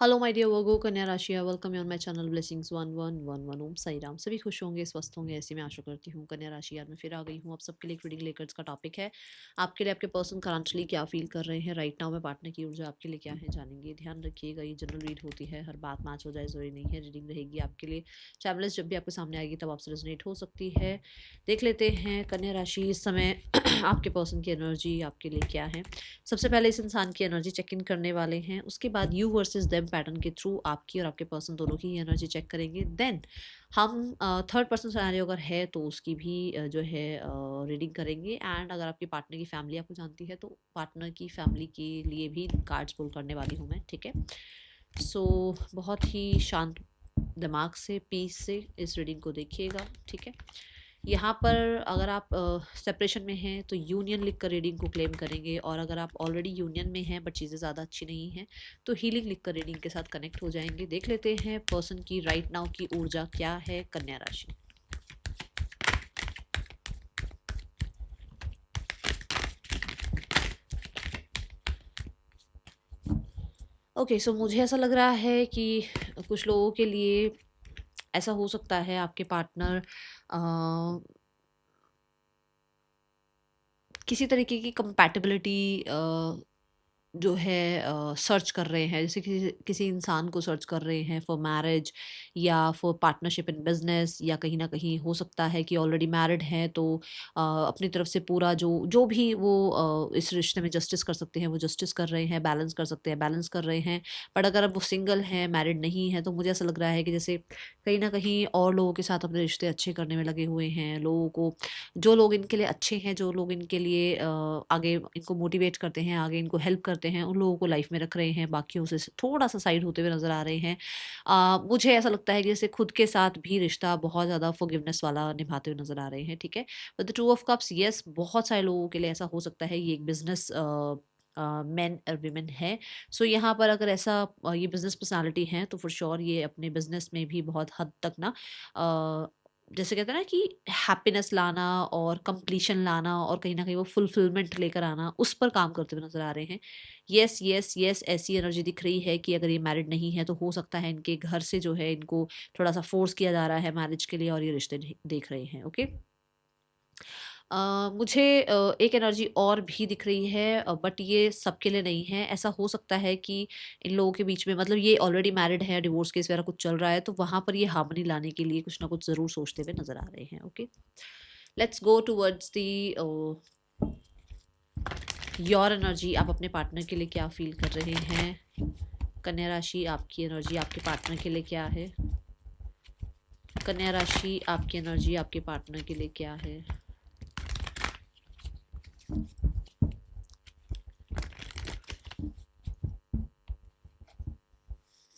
Hello my dear वर्गो कन्या राशि, welcome you on my channel blessings 1111 ओम साई राम। सभी खुश होंगे, स्वस्थ होंगे, ऐसी मैं आशा करती हूँ। कन्या राशि यार मैं फिर आ गई हूँ आप सबके लिए एक रीडिंग लेकर। इसका टॉपिक है आपके लिए आपके पर्सन करंटली क्या फील कर रहे हैं राइट नाउ में, पार्टनर की ऊर्जा आपके लिए क्या है जानेंगे। ध्यान रखिएगा ये जनरल रीड होती है, हर बात मैच हो जाए जरूरी नहीं है। रीडिंग रहेगी आपके लिए ट्रैवलर्स, जब भी आपके सामने आएगी तब आपसे रेजोनेट हो सकती है। देख लेते हैं कन्या राशि इस समय आपके पर्सन की एनर्जी आपके लिए क्या है। सबसे पहले इस इंसान की एनर्जी चेक इन करने वाले हैं, उसके बाद यू वर्सेस देम पैटर्न के थ्रू आपकी और आपके पर्सन दोनों की एनर्जी चेक करेंगे। देन हम थर्ड पर्सन सिनेरियो अगर है तो उसकी भी जो है रीडिंग करेंगे। एंड अगर आपकी पार्टनर की फैमिली आपको जानती है तो पार्टनर की फैमिली के लिए भी कार्ड्स पुल करने वाली हूँ मैं, ठीक है। सो बहुत ही शांत दिमाग से, पीस से इस रीडिंग को देखिएगा, ठीक है। यहाँ पर अगर आप सेपरेशन में हैं तो यूनियन लिख कर रीडिंग को क्लेम करेंगे, और अगर आप ऑलरेडी यूनियन में हैं बट चीज़ें ज़्यादा अच्छी नहीं हैं तो हीलिंग लिख कर रीडिंग के साथ कनेक्ट हो जाएंगे। देख लेते हैं पर्सन की राइट नाउ की ऊर्जा क्या है कन्या राशि। ओके, सो मुझे ऐसा लग रहा है कि कुछ लोगों के लिए ऐसा हो सकता है आपके पार्टनर किसी तरीके की कंपैटिबिलिटी जो है सर्च कर रहे हैं, जैसे किसी किसी इंसान को सर्च कर रहे हैं फॉर मैरिज या फॉर पार्टनरशिप इन बिजनेस, या कहीं ना कहीं हो सकता है कि ऑलरेडी मैरिड हैं तो अपनी तरफ से पूरा जो जो भी वो इस रिश्ते में जस्टिस कर सकते हैं वो जस्टिस कर रहे हैं, बैलेंस कर सकते हैं बैलेंस कर रहे हैं। बट अगर अब वो सिंगल हैं, मैरिड नहीं है, तो मुझे ऐसा लग रहा है कि जैसे कहीं ना कहीं और लोगों के साथ अपने रिश्ते अच्छे करने में लगे हुए हैं। लोगों को, जो लोग इनके लिए अच्छे हैं, जो लोग इनके लिए आगे इनको मोटिवेट करते हैं, आगे इनको हेल्प करते हैं, उन लोगों को लाइफ में रख रहे हैं, बाकियों से थोड़ा सा साइड होते हुए नजर आ रहे हैं। मुझे ऐसा लगता है कि जैसे खुद के साथ भी रिश्ता बहुत ज़्यादा फॉरगिवनेस वाला निभाते हुए नजर आ रहे हैं, ठीक है। But the two of cups, yes, बहुत सारे लोगों के लिए ऐसा हो सकता है, ये एक बिजनेस मैन और विमेन है। सो यहाँ पर अगर ऐसा ये बिजनेस पर्सनालिटी हैं तो फॉर श्योर ये अपने बिजनेस में भी बहुत हद तक ना जैसे कहते हैं ना कि हैप्पीनेस लाना और कंप्लीशन लाना और कहीं ना कहीं वो फुलफिलमेंट लेकर आना, उस पर काम करते हुए नजर आ रहे हैं। यस यस यस, ऐसी एनर्जी दिख रही है कि अगर ये मैरिड नहीं है तो हो सकता है इनके घर से जो है इनको थोड़ा सा फोर्स किया जा रहा है मैरिज के लिए, और ये रिश्ते देख रहे हैं, ओके। मुझे एक एनर्जी और भी दिख रही है, बट ये सबके लिए नहीं है। ऐसा हो सकता है कि इन लोगों के बीच में, मतलब ये ऑलरेडी मैरिड है, डिवोर्स केस वगैरह कुछ चल रहा है, तो वहाँ पर ये हार्मनी लाने के लिए कुछ ना कुछ ज़रूर सोचते हुए नज़र आ रहे हैं, okay. Let's go towards the your energy. आप अपने पार्टनर के लिए क्या फील कर रहे हैं कन्या राशि? आपकी एनर्जी आपके पार्टनर के लिए क्या है कन्या राशि? आपकी एनर्जी आपके पार्टनर के लिए क्या है?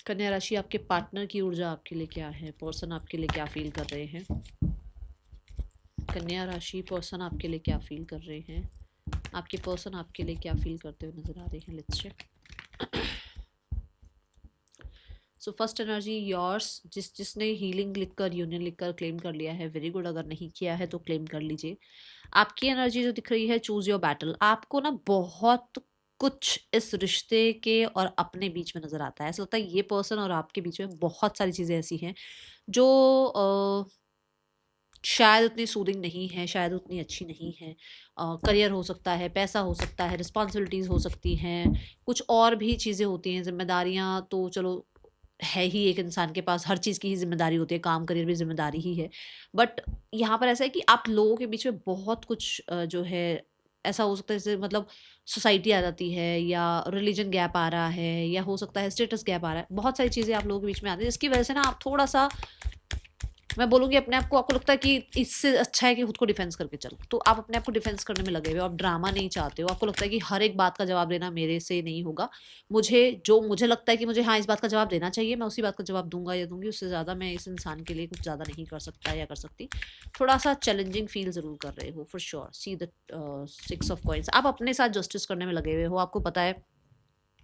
कन्या राशि, आपके पार्टनर की ऊर्जा आपके लिए क्या है? पर्सन आपके लिए क्या फील कर रहे हैं? कन्या राशि, पर्सन आपके लिए क्या फील कर रहे हैं? आपके पर्सन आपके लिए क्या फील करते हुए नजर आ रहे हैं? Let's check. So first energy yours, जिसने हीलिंग लिखकर, यूनियन लिखकर क्लेम कर लिया है, वेरी गुड। अगर नहीं किया है तो क्लेम कर लीजिए। आपकी एनर्जी जो दिख रही है, चूज योर बैटल। आपको ना बहुत कुछ इस रिश्ते के और अपने बीच में नजर आता है। ऐसा लगता है ये पर्सन और आपके बीच में बहुत सारी चीजें ऐसी हैं जो शायद उतनी सूदिंग नहीं है, शायद उतनी अच्छी नहीं है। करियर हो सकता है, पैसा हो सकता है, रिस्पॉन्सिबिलिटीज़ हो सकती हैं, कुछ और भी चीज़ें होती हैं, जिम्मेदारियाँ तो चलो है ही, एक इंसान के पास हर चीज़ की ही जिम्मेदारी होती है, काम करियर भी जिम्मेदारी ही है। बट यहाँ पर ऐसा है कि आप लोगों के बीच में बहुत कुछ जो है ऐसा हो सकता है, जैसे मतलब सोसाइटी आ जाती है, या रिलीजन गैप आ रहा है, या हो सकता है स्टेटस गैप आ रहा है। बहुत सारी चीज़ें आप लोगों के बीच में आती है जिसकी वजह से ना आप थोड़ा सा, मैं बोलूँगी अपने आप को, आपको लगता है कि इससे अच्छा है कि खुद को डिफेंस करके चलो, तो आप अपने आप को डिफेंस करने में लगे हुए हो, आप ड्रामा नहीं चाहते हो। आपको लगता है कि हर एक बात का जवाब देना मेरे से नहीं होगा, मुझे लगता है कि मुझे हाँ इस बात का जवाब देना चाहिए, मैं उसी बात का जवाब दूंगा या दूंगी, उससे ज़्यादा मैं इस इंसान के लिए कुछ ज़्यादा नहीं कर सकता या कर सकती। थोड़ा सा चैलेंजिंग फील ज़रूर कर रहे हो for sure. See the 6 of coins, आप अपने साथ जस्टिस करने में लगे हुए हो। आपको पता है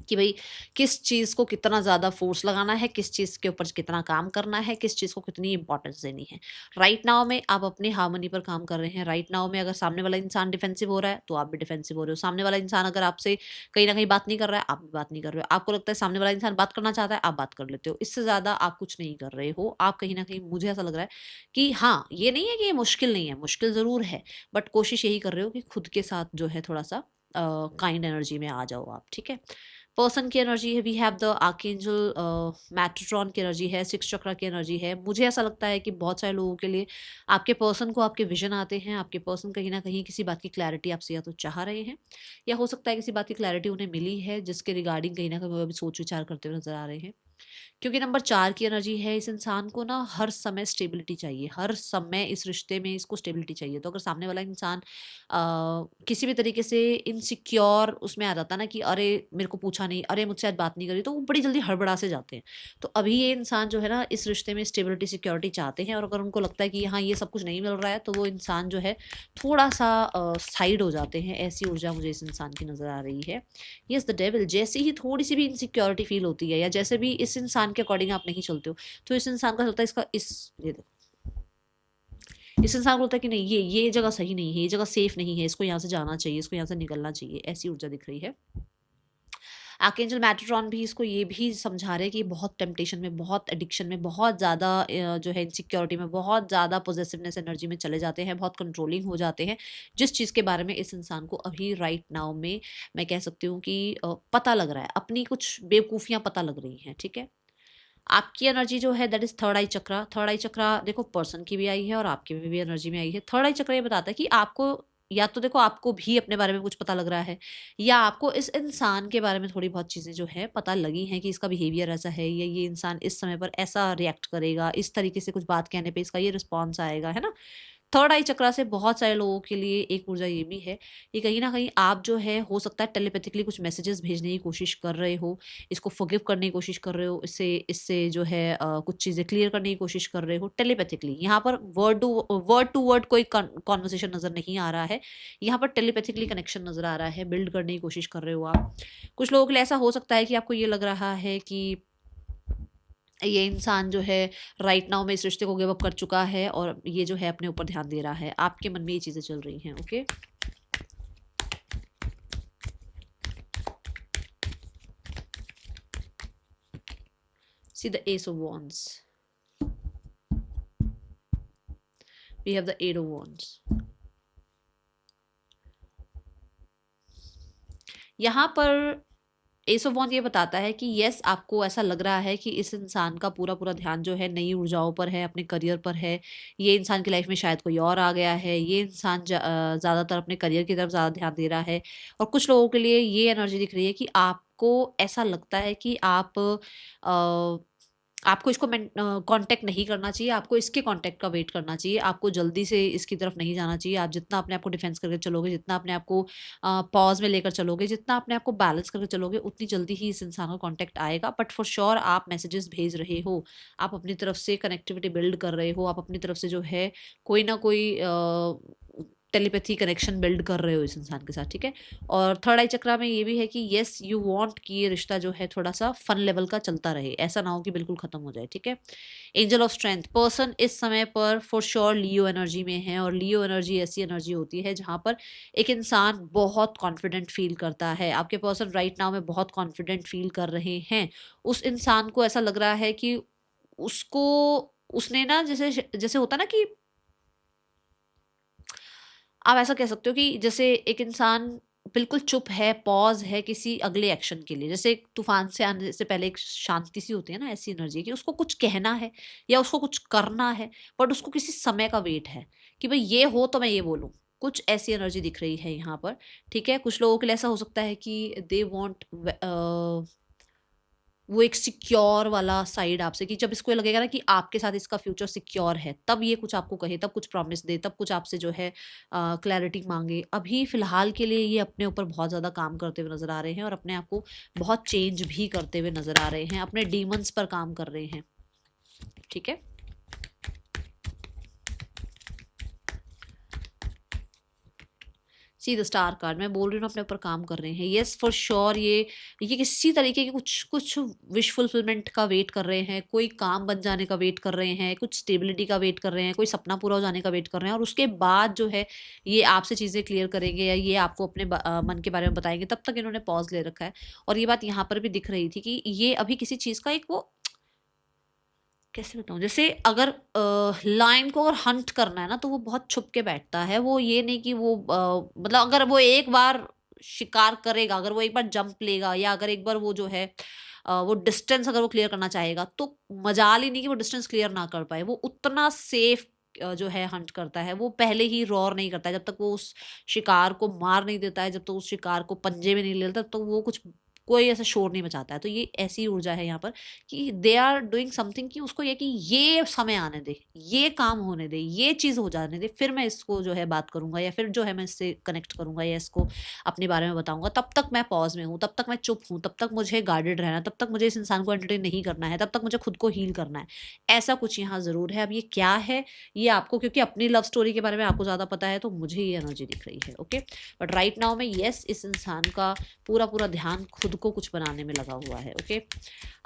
कि भाई किस चीज़ को कितना ज़्यादा फोर्स लगाना है, किस चीज़ के ऊपर कितना काम करना है, किस चीज़ को कितनी इंपॉर्टेंस देनी है। राइट नाउ में आप अपनी हार्मनी पर काम कर रहे हैं। राइट नाउ में अगर सामने वाला इंसान डिफेंसिव हो रहा है तो आप भी डिफेंसिव हो रहे हो। सामने वाला इंसान अगर आपसे कहीं ना कहीं बात नहीं कर रहा है, आप भी बात नहीं कर रहे हो। आपको लगता है सामने वाला इंसान बात करना चाहता है, आप बात कर लेते हो। इससे ज़्यादा आप कुछ नहीं कर रहे हो। आप कहीं ना कहीं, मुझे ऐसा लग रहा है कि हाँ, ये नहीं है कि ये मुश्किल नहीं है, मुश्किल ज़रूर है, बट कोशिश यही कर रहे हो कि खुद के साथ जो है थोड़ा सा काइंड एनर्जी में आ जाओ आप। ठीक है। पर्सन की एनर्जी है, we have the archangel matron की एनर्जी है, सिक्स चक्रा की एनर्जी है। मुझे ऐसा लगता है कि बहुत सारे लोगों के लिए आपके पर्सन को आपके विजन आते हैं। आपके पर्सन कहीं ना कहीं किसी बात की क्लैरिटी आपसे या तो चाह रहे हैं, या हो सकता है किसी बात की क्लैरिटी उन्हें मिली है जिसके रिगार्डिंग कहीं ना कहीं वो अभी सोच विचार करते हुए नजर आ रहे हैं। क्योंकि नंबर 4 की एनर्जी है, इस इंसान को ना हर समय स्टेबिलिटी चाहिए, हर समय इस रिश्ते में इसको स्टेबिलिटी चाहिए। तो अगर सामने वाला इंसान किसी भी तरीके से इनसिक्योर उसमें आ जाता है ना कि अरे मेरे को पूछा नहीं, अरे मुझसे आज बात नहीं करी, तो वो बड़ी जल्दी हड़बड़ा से जाते हैं। तो अभी ये इंसान जो है ना इस रिश्ते में स्टेबिलिटी सिक्योरिटी चाहते हैं, और अगर उनको लगता है कि हाँ ये सब कुछ नहीं मिल रहा है, तो वो इंसान जो है थोड़ा सा साइड हो जाते हैं। ऐसी ऊर्जा मुझे इस इंसान की नज़र आ रही है। Yes, the devil. जैसे ही थोड़ी सी भी इनसिक्योरिटी फील होती है, या जैसे भी इस इंसान के अकॉर्डिंग आप नहीं चलते हो, तो इस इंसान का चलता है इसका इस ये देखो, इस इंसान को लगता है कि नहीं, ये जगह सही नहीं है, ये जगह सेफ नहीं है, इसको यहाँ से जाना चाहिए, इसको यहाँ से निकलना चाहिए। ऐसी ऊर्जा दिख रही है। आर्कएंजल मैट्रोन भी इसको ये भी समझा रहे हैं कि बहुत टेम्पटेशन में, बहुत एडिक्शन में, बहुत ज़्यादा जो है इनसिक्योरिटी में, बहुत ज़्यादा पॉजिटिवनेस एनर्जी में चले जाते हैं, बहुत कंट्रोलिंग हो जाते हैं, जिस चीज़ के बारे में इस इंसान को अभी राइट नाउ में मैं कह सकती हूँ कि पता लग रहा है, अपनी कुछ बेवकूफ़ियाँ पता लग रही हैं। ठीक है। आपकी एनर्जी जो है that is third eye chakra. Third eye chakra देखो पर्सन की भी आई है और आपकी भी एनर्जी में आई है। थर्ड आई चक्रा ये बताता है कि आपको, या तो देखो आपको भी अपने बारे में कुछ पता लग रहा है, या आपको इस इंसान के बारे में थोड़ी बहुत चीज़ें जो है पता लगी हैं कि इसका बिहेवियर ऐसा है, या ये इंसान इस समय पर ऐसा रिएक्ट करेगा, इस तरीके से कुछ बात कहने पे इसका ये रिस्पॉन्स आएगा, है ना। थर्ड आई चक्रा से बहुत सारे लोगों के लिए एक ऊर्जा ये भी है कि कहीं न कहीं आप जो है हो सकता है टेलीपैथिकली कुछ मैसेजेस भेजने की कोशिश कर रहे हो, इसको फ़ॉरगिव करने की कोशिश कर रहे हो, इससे इससे जो है कुछ चीज़ें क्लियर करने की कोशिश कर रहे हो टेलीपैथिकली। यहाँ पर वर्ड टू वर्ड कोई कन्वर्सेशन नज़र नहीं आ रहा है। यहाँ पर टेलीपैथिकली कनेक्शन नज़र आ रहा है, बिल्ड करने की कोशिश कर रहे हो आप। कुछ लोगों के लिए ऐसा हो सकता है कि आपको ये लग रहा है कि ये इंसान जो है राइट नाउ में इस रिश्ते को गिव अप कर चुका है और ये जो है अपने ऊपर ध्यान दे रहा है। आपके मन में ये चीज़ें चल रही हैं। Okay. See the ace of wands, we have the eight of wands। यहाँ पर एस ऑफ वॉन्ड ये बताता है कि यस, आपको ऐसा लग रहा है कि इस इंसान का पूरा पूरा ध्यान जो है नई ऊर्जाओं पर है, अपने करियर पर है। ये इंसान की लाइफ में शायद कोई और आ गया है। ये इंसान ज़्यादातर अपने करियर की तरफ ज़्यादा ध्यान दे रहा है। और कुछ लोगों के लिए ये एनर्जी दिख रही है कि आपको ऐसा लगता है कि आपको इसको कांटेक्ट नहीं करना चाहिए, आपको इसके कांटेक्ट का वेट करना चाहिए, आपको जल्दी से इसकी तरफ नहीं जाना चाहिए। आप जितना अपने आप को डिफेंस करके चलोगे, जितना अपने आप को पॉज में लेकर चलोगे, जितना अपने आप को बैलेंस करके चलोगे, उतनी जल्दी ही इस इंसान का कांटेक्ट आएगा। बट फॉर श्योर आप मैसेजेस भेज रहे हो, आप अपनी तरफ से कनेक्टिविटी बिल्ड कर रहे हो, आप अपनी तरफ से जो है कोई ना कोई टेलीपैथी कनेक्शन बिल्ड कर रहे हो इस इंसान के साथ। ठीक है। और थर्ड आई चक्रा में ये भी है कि येस, यू वांट कि ये रिश्ता जो है थोड़ा सा फन लेवल का चलता रहे, ऐसा ना हो कि बिल्कुल खत्म हो जाए। ठीक है। एंजल ऑफ स्ट्रेंथ पर्सन इस समय पर फॉर श्योर लियो एनर्जी में है, और लियो एनर्जी ऐसी एनर्जी होती है जहां पर एक इंसान बहुत कॉन्फिडेंट फील करता है। आपके पर्सन राइट नाउ में बहुत कॉन्फिडेंट फील कर रहे हैं। उस इंसान को ऐसा लग रहा है कि उसको उसने ना, जैसे जैसे होता ना कि आप ऐसा कह सकते हो कि जैसे एक इंसान बिल्कुल चुप है, पॉज है किसी अगले एक्शन के लिए। जैसे एक तूफान से आने से पहले एक शांति सी होती है ना, ऐसी एनर्जी है कि उसको कुछ कहना है या उसको कुछ करना है, बट उसको किसी समय का वेट है कि भाई ये हो तो मैं ये बोलूं। कुछ ऐसी एनर्जी दिख रही है यहाँ पर। ठीक है। कुछ लोगों के लिए ऐसा हो सकता है कि दे वॉन्ट वो एक सिक्योर वाला साइड आपसे, कि जब इसको ये लगेगा ना कि आपके साथ इसका फ्यूचर सिक्योर है, तब ये कुछ आपको कहे, तब कुछ प्रॉमिस दे, तब कुछ आपसे जो है क्लैरिटी मांगे। अभी फिलहाल के लिए ये अपने ऊपर बहुत ज़्यादा काम करते हुए नजर आ रहे हैं, और अपने आप को बहुत चेंज भी करते हुए नजर आ रहे हैं, अपने डीमंस पर काम कर रहे हैं। ठीक है। सी द स्टार कार्ड, मैं बोल रही हूँ अपने ऊपर काम कर रहे हैं, यस फॉर श्योर। ये किसी तरीके की कुछ कुछ विश फुलफिलमेंट का वेट कर रहे हैं, कोई काम बन जाने का वेट कर रहे हैं, कुछ स्टेबिलिटी का वेट कर रहे हैं, कोई सपना पूरा हो जाने का वेट कर रहे हैं, और उसके बाद जो है ये आपसे चीज़ें क्लियर करेंगे या ये आपको अपने मन के बारे में बताएंगे। तब तक इन्होंने पॉज ले रखा है। और ये बात यहाँ पर भी दिख रही थी कि ये अभी किसी चीज़ का एक वो, कैसे बताऊँ, जैसे अगर लायन को अगर हंट करना है ना तो वो बहुत छुप के बैठता है। वो ये नहीं कि वो मतलब अगर वो एक बार शिकार करेगा, अगर वो एक बार जंप लेगा, या अगर एक बार वो जो है वो डिस्टेंस अगर वो क्लियर करना चाहेगा, तो मजाल ही नहीं कि वो डिस्टेंस क्लियर ना कर पाए। वो उतना सेफ जो है हंट करता है। वो पहले ही रॉर नहीं करता है, जब तक वो उस शिकार को मार नहीं देता है, जब तक उस शिकार को पंजे में नहीं ले लेता, तब तक वो कुछ कोई ऐसा शोर नहीं मचाता है। तो ये ऐसी ऊर्जा है यहाँ पर कि दे आर डूइंग समथिंग, कि उसको ये कि ये समय आने दे, ये काम होने दे, ये चीज़ हो जाने दे, फिर मैं इसको जो है बात करूँगा, या फिर जो है मैं इससे कनेक्ट करूँगा, या इसको अपने बारे में बताऊँगा। तब तक मैं पॉज़ में हूँ, तब तक मैं चुप हूँ, तब तक मुझे गार्डेड रहना है, तब तक मुझे इस इंसान को एंटरटेन नहीं करना है, तब तक मुझे खुद को हील करना है। ऐसा कुछ यहाँ ज़रूर है। अब ये क्या है, ये आपको, क्योंकि अपनी लव स्टोरी के बारे में आपको ज़्यादा पता है, तो मुझे ये एनर्जी दिख रही है। ओके, बट राइट नाउ में यस, इस इंसान का पूरा पूरा ध्यान खुद को कुछ बनाने में लगा हुआ है। ओके,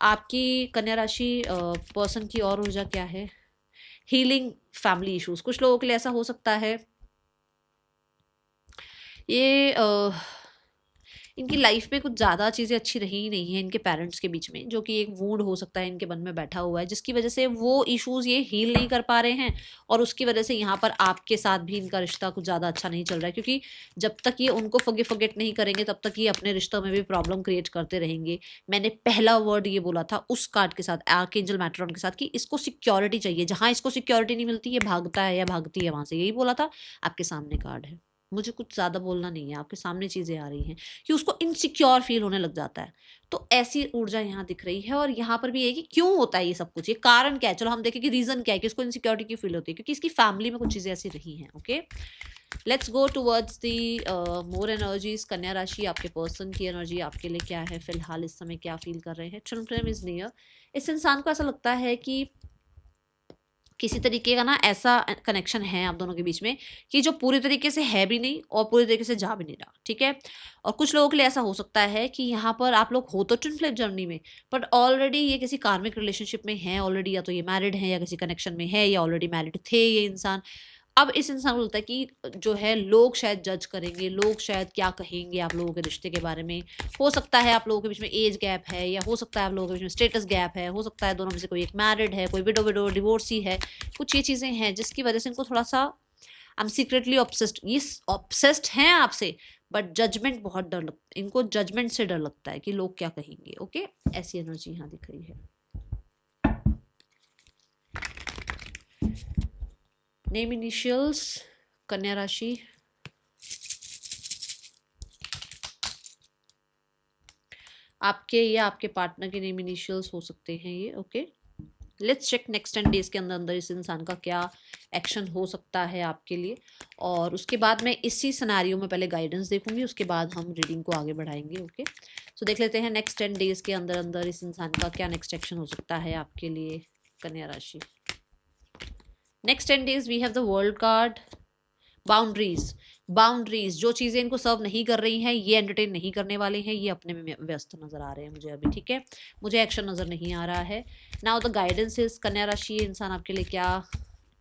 आपकी कन्या राशि पर्सन की और ऊर्जा क्या है? हीलिंग फैमिली इश्यूज, कुछ लोगों के लिए ऐसा हो सकता है ये इनकी लाइफ में कुछ ज़्यादा चीज़ें अच्छी रही ही नहीं है इनके पेरेंट्स के बीच में, जो कि एक वूंड हो सकता है इनके मन में बैठा हुआ है, जिसकी वजह से वो इश्यूज ये हील नहीं कर पा रहे हैं। और उसकी वजह से यहाँ पर आपके साथ भी इनका रिश्ता कुछ ज़्यादा अच्छा नहीं चल रहा है, क्योंकि जब तक ये उनको फॉरगेट नहीं करेंगे, तब तक ये अपने रिश्तों में भी प्रॉब्लम क्रिएट करते रहेंगे। मैंने पहला वर्ड ये बोला था उस कार्ड के साथ, आर्कएंजल मैट्रॉन के साथ, कि इसको सिक्योरिटी चाहिए। जहाँ इसको सिक्योरिटी नहीं मिलती, ये भागता है या भागती है वहां से। यही बोला था। आपके सामने कार्ड है, मुझे कुछ ज़्यादा बोलना नहीं है, आपके सामने चीज़ें आ रही हैं कि उसको इनसिक्योर फील होने लग जाता है। तो ऐसी ऊर्जा यहाँ दिख रही है। और यहाँ पर भी है कि क्यों होता है ये सब कुछ, ये कारण क्या है। चलो हम देखें कि रीज़न क्या है कि इसको इनसिक्योरिटी क्यों फील होती है, क्योंकि इसकी फैमिली में कुछ चीज़ें ऐसी रही हैं। Okay, let's go towards the more energies. कन्या राशि, आपके पर्सन की एनर्जी आपके लिए क्या है फिलहाल, इस समय क्या फील कर रहे हैं? Twin flame is near. इस इंसान को ऐसा लगता है कि किसी तरीके का ना ऐसा कनेक्शन है आप दोनों के बीच में कि जो पूरी तरीके से है भी नहीं और पूरी तरीके से जा भी नहीं रहा। ठीक है, और कुछ लोगों के लिए ऐसा हो सकता है कि यहाँ पर आप लोग हो तो ट्विन फ्लेम जर्नी में, बट ऑलरेडी ये किसी कार्मिक रिलेशनशिप में है ऑलरेडी, या तो ये मैरिड है या किसी कनेक्शन में है, या ऑलरेडी मैरिड थे ये इंसान। अब इस इंसान को लगता है कि जो है लोग शायद जज करेंगे, लोग शायद क्या कहेंगे आप लोगों के रिश्ते के बारे में। हो सकता है आप लोगों के बीच में एज गैप है, या हो सकता है आप लोगों के बीच में स्टेटस गैप है, हो सकता है दोनों में से कोई एक मैरिड है, कोई विडो विडो डिवोर्सी है। कुछ ये चीज़ें हैं जिसकी वजह से इनको थोड़ा सा आई एम सीक्रेटली ऑब्सेस्ड, ये ऑब्सेस्ड हैं आपसे, बट जजमेंट बहुत डर लगता है इनको, जजमेंट से डर लगता है कि लोग क्या कहेंगे। ओके, ऐसी एनर्जी यहाँ दिख रही है। नेम इनिशियल्स, कन्या राशि, आपके या आपके पार्टनर के नेम इनिशियल्स हो सकते हैं ये। Okay, let's check next 10 days के अंदर अंदर इस इंसान का क्या एक्शन हो सकता है आपके लिए। और उसके बाद मैं इसी सिनेरियो में पहले गाइडेंस देखूंगी, उसके बाद हम रीडिंग को आगे बढ़ाएंगे। ओके, सो देख लेते हैं नेक्स्ट 10 डेज के अंदर अंदर इस इंसान का क्या नेक्स्ट एक्शन हो सकता है आपके लिए, कन्या राशि। Next 10 days we have the world card. Boundaries, boundaries, जो चीज़ें इनको सर्व नहीं कर रही हैं, ये एंटरटेन नहीं करने वाले हैं, ये अपने में व्यस्त नजर आ रहे हैं मुझे अभी। ठीक है, मुझे एक्शन नजर नहीं आ रहा है। नाउ द गाइडेंस इज, कन्या राशि इंसान आपके लिए क्या,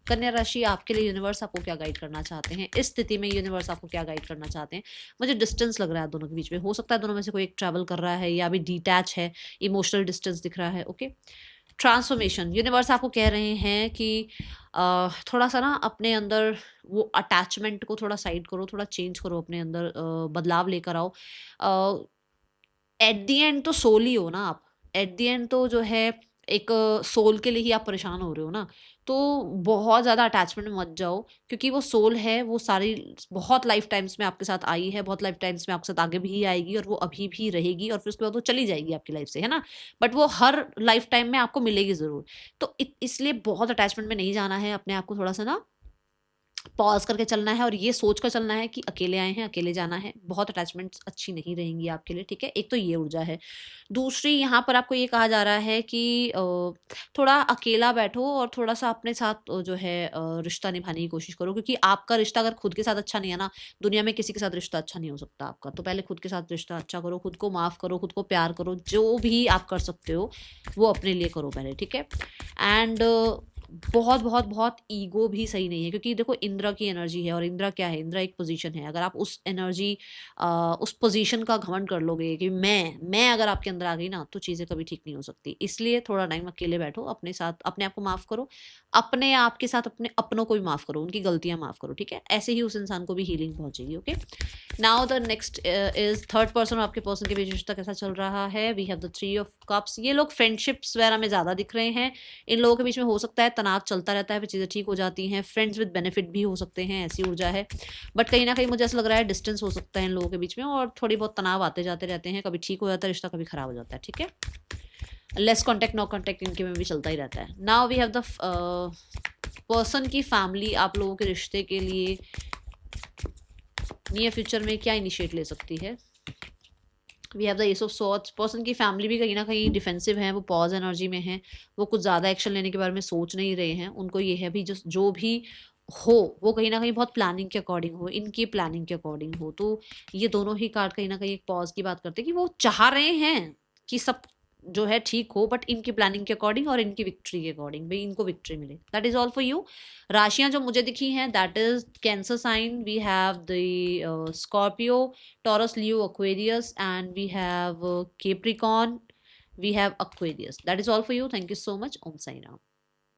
कन्या राशि आपके लिए यूनिवर्स आपको क्या गाइड करना चाहते हैं इस स्थिति में, यूनिवर्स आपको क्या गाइड करना चाहते हैं। मुझे डिस्टेंस लग रहा है दोनों के बीच में, हो सकता है दोनों में से कोई एक ट्रैवल कर रहा है या अभी डिटैच है, इमोशनल डिस्टेंस दिख रहा है। ओके, ट्रांसफॉर्मेशन, यूनिवर्स आपको कह रहे हैं कि थोड़ा सा ना अपने अंदर वो अटैचमेंट को थोड़ा साइड करो, थोड़ा चेंज करो अपने अंदर, बदलाव लेकर आओ। एट दी एंड तो सोल ही हो ना आप, एट दी एंड तो जो है एक सोल के लिए ही आप परेशान हो रहे हो ना। तो बहुत ज़्यादा अटैचमेंट में मत जाओ, क्योंकि वो सोल है, वो सारी बहुत लाइफ टाइम्स में आपके साथ आई है, बहुत लाइफ टाइम्स में आपके साथ आगे भी आएगी, और वो अभी भी रहेगी, और फिर उसके बाद वो चली जाएगी आपकी लाइफ से, है ना। बट वो हर लाइफ टाइम में आपको मिलेगी ज़रूर। तो इसलिए बहुत अटैचमेंट में नहीं जाना है, अपने आप को थोड़ा सा ना पॉज करके चलना है और ये सोच कर चलना है कि अकेले आए हैं, अकेले जाना है। बहुत अटैचमेंट्स अच्छी नहीं रहेंगी आपके लिए, ठीक है। एक तो ये ऊर्जा है। दूसरी, यहाँ पर आपको ये कहा जा रहा है कि थोड़ा अकेला बैठो और थोड़ा सा अपने साथ जो है रिश्ता निभाने की कोशिश करो, क्योंकि आपका रिश्ता अगर खुद के साथ अच्छा नहीं है ना, दुनिया में किसी के साथ रिश्ता अच्छा नहीं हो सकता आपका। तो पहले खुद के साथ रिश्ता अच्छा करो, खुद को माफ़ करो, खुद को प्यार करो, जो भी आप कर सकते हो वो अपने लिए करो पहले, ठीक है। एंड बहुत बहुत बहुत ईगो भी सही नहीं है, क्योंकि देखो इंद्र की एनर्जी है, और इंद्र क्या है, इंद्र एक पोजीशन है। अगर आप उस एनर्जी उस पोजीशन का घमंड कर लोगे कि मैं अगर आपके अंदर आ गई ना, तो चीज़ें कभी ठीक नहीं हो सकती। इसलिए थोड़ा टाइम अकेले बैठो, अपने साथ अपने आप को माफ़ करो, अपने आप के साथ अपने अपनों को भी माफ़ करो, उनकी गलतियाँ माफ़ करो, ठीक है। ऐसे ही उस इंसान को भी हीलिंग पहुंचेगी। Okay, now the next is third person और आपके पर्सन के बीच रिश्ता कैसा चल रहा है। We have the 3 of Cups। ये लोग फ्रेंडशिप्स वगैरह में ज़्यादा दिख रहे हैं। इन लोगों के बीच में हो सकता है तनाव चलता रहता है, फिर चीज़ें ठीक हो जाती हैं। फ्रेंड्स विद बेनिफिट भी हो सकते हैं, ऐसी ऊर्जा है। बट कहीं ना कहीं मुझे ऐसा लग रहा है डिस्टेंस हो सकता है इन लोगों के बीच में, और थोड़ी बहुत तनाव आते जाते रहते हैं। कभी ठीक हो जाता है रिश्ता, कभी खराब हो जाता है, ठीक है। लेस कॉन्टैक्ट नो कॉन्टैक्ट इनके में भी चलता ही रहता है। Now we have the person की फैमिली आप लोगों के रिश्ते के लिए नियर फ्यूचर में क्या इनिशिएट ले सकती है। We have the ace of swords. Person की फैमिली भी कहीं ना कहीं डिफेंसिव है, वो पॉज एनर्जी में है, वो कुछ ज़्यादा एक्शन लेने के बारे में सोच नहीं रहे हैं। उनको ये है भी जो भी हो वो कहीं ना कहीं बहुत प्लानिंग के अकॉर्डिंग हो, इनकी प्लानिंग के अकॉर्डिंग हो। तो ये दोनों ही कार्ड कहीं ना कहीं एक पॉज की बात करते हैं कि वो चाह रहे हैं कि सब जो है ठीक हो, बट इनकी प्लानिंग के अकॉर्डिंग और इनकी विक्ट्री के अकॉर्डिंग भाई इनको विक्ट्री मिले। That is all for you. राशियां जो मुझे दिखी हैं, that is cancer sign, we have the Scorpio, Taurus, Leo, Aquarius, and we have Capricorn, we have Aquarius. That is all for you. Thank you so much. Om Sai Ram.